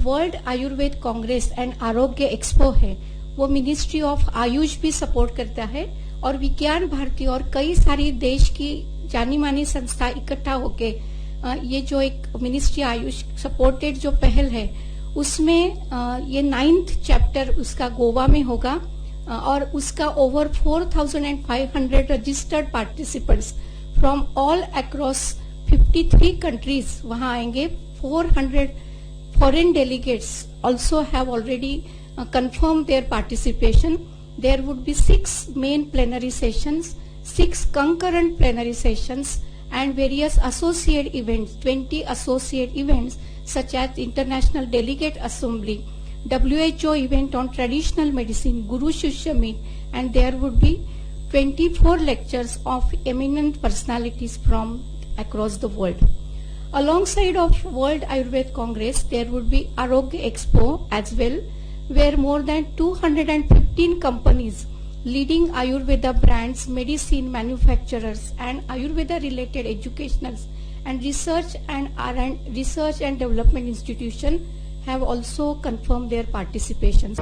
World Ayurveda Congress and आरोग्य expo है वो मिनिस्ट्री ऑफ आयुष भी सपोर्ट करता है और विज्ञान भारती और कई सारी देश की जानी मानी संस्था इकट्ठा होके ये जो एक मिनिस्ट्री आयुष सपोर्टेड जो पहल है उसमें ये 9th चैप्टर उसका गोवा में होगा और उसका over 4,500 registered participants from all across 53 countries वहां आएंगे. 400 foreign delegates also have already confirmed their participation. There would be 6 main plenary sessions, 6 concurrent plenary sessions and various associate events, 20 associate events such as International Delegate Assembly, WHO event on traditional medicine, Guru Shishya meet, and there would be 24 lectures of eminent personalities from across the world. Alongside of World Ayurveda Congress, there would be Arogya Expo as well, where more than 215 companies, leading Ayurveda brands, medicine manufacturers, and Ayurveda-related educationals and research and development institution have also confirmed their participation.